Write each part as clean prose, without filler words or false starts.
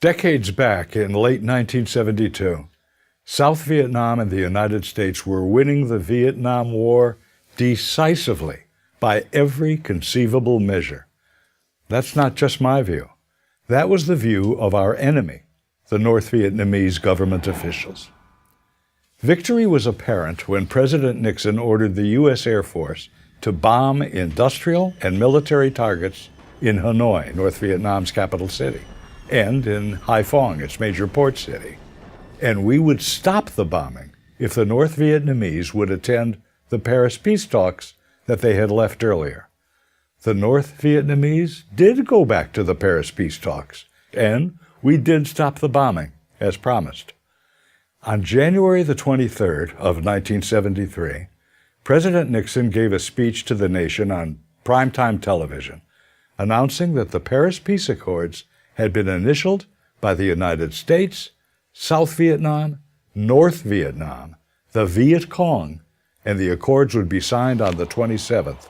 Decades back, in late 1972, South Vietnam and the United States were winning the Vietnam War decisively by every conceivable measure. That's not just my view. That was the view of our enemy, the North Vietnamese government officials. Victory was apparent when President Nixon ordered the U.S. Air Force to bomb industrial and military targets in Hanoi, North Vietnam's capital city, and in Hai Phong, its major port city. And we would stop the bombing if the North Vietnamese would attend the Paris peace talks that they had left earlier. The North Vietnamese did go back to the Paris peace talks, and we did stop the bombing, as promised. On January the 23rd of 1973, President Nixon gave a speech to the nation on primetime television, announcing that the Paris Peace Accords had been initialed by the United States, South Vietnam, North Vietnam, the Viet Cong, and the accords would be signed on the 27th.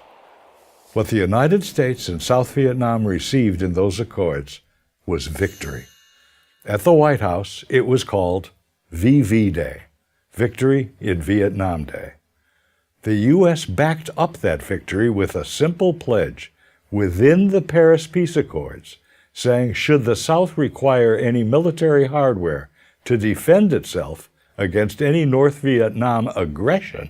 What the United States and South Vietnam received in those accords was victory. At the White House, it was called VV Day, Victory in Vietnam Day. The U.S. backed up that victory with a simple pledge within the Paris Peace Accords, saying should the South require any military hardware to defend itself against any North Vietnam aggression,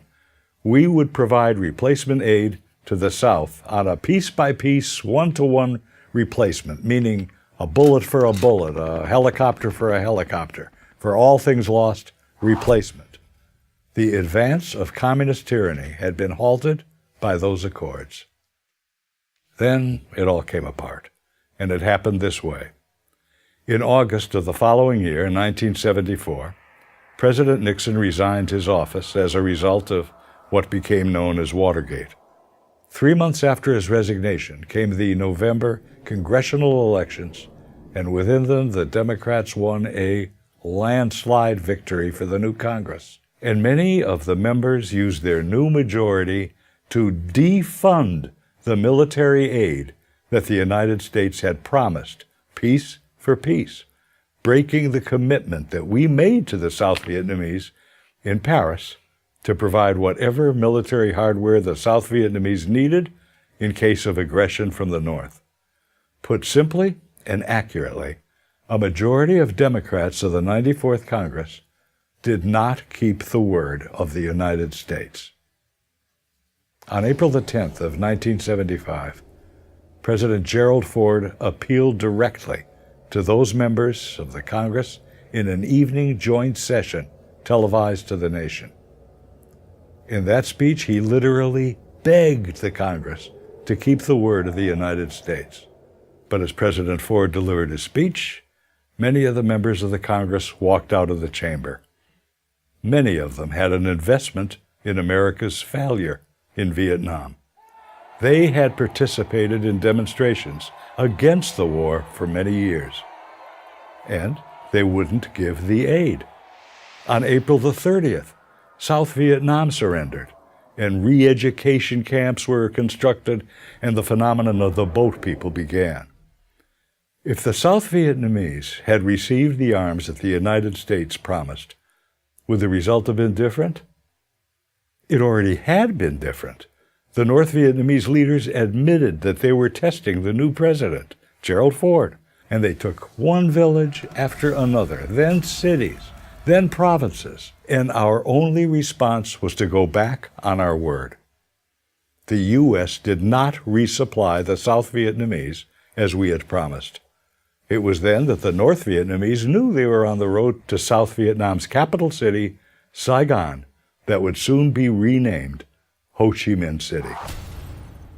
we would provide replacement aid to the South on a piece-by-piece, one-to-one replacement, meaning a bullet for a bullet, a helicopter for a helicopter. For all things lost, replacement. The advance of communist tyranny had been halted by those accords. Then it all came apart, and it happened this way. In August of the following year, 1974, President Nixon resigned his office as a result of what became known as Watergate. 3 months after his resignation came the November congressional elections, and within them the Democrats won a landslide victory for the new Congress. And many of the members used their new majority to defund the military aid that the United States had promised, peace for peace, breaking the commitment that we made to the South Vietnamese in Paris to provide whatever military hardware the South Vietnamese needed in case of aggression from the North. Put simply and accurately, a majority of Democrats of the 94th Congress did not keep the word of the United States. On April the 10th of 1975, President Gerald Ford appealed directly to those members of the Congress in an evening joint session televised to the nation. In that speech, he literally begged the Congress to keep the word of the United States. But as President Ford delivered his speech, many of the members of the Congress walked out of the chamber. Many of them had an investment in America's failure in Vietnam. They had participated in demonstrations against the war for many years, and they wouldn't give the aid. On April the 30th, South Vietnam surrendered, and re-education camps were constructed, and the phenomenon of the boat people began. If the South Vietnamese had received the arms that the United States promised, would the result have been different? It already had been different. The North Vietnamese leaders admitted that they were testing the new president, Gerald Ford, and they took one village after another, then cities, then provinces, and our only response was to go back on our word. The U.S. did not resupply the South Vietnamese as we had promised. It was then that the North Vietnamese knew they were on the road to South Vietnam's capital city, Saigon, that would soon be renamed Ho Chi Minh City.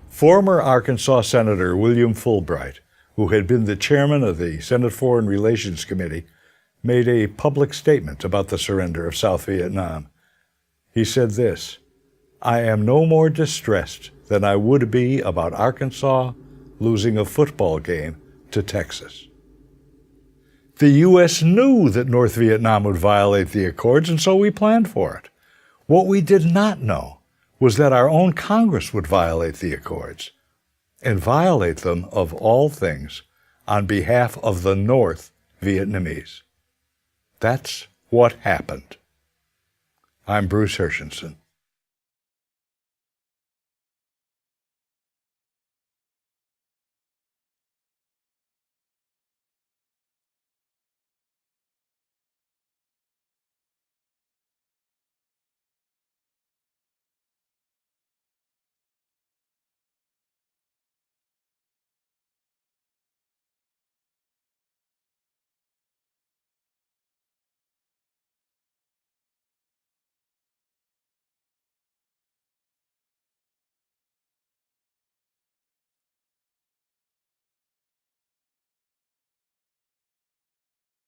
Former Arkansas Senator William Fulbright, who had been the chairman of the Senate Foreign Relations Committee, made a public statement about the surrender of South Vietnam. He said this, "I am no more distressed than I would be about Arkansas losing a football game to Texas." The U.S. knew that North Vietnam would violate the accords, and so we planned for it. What we did not know was that our own Congress would violate the accords, and violate them, of all things, on behalf of the North Vietnamese. That's what happened. I'm Bruce Hershenson.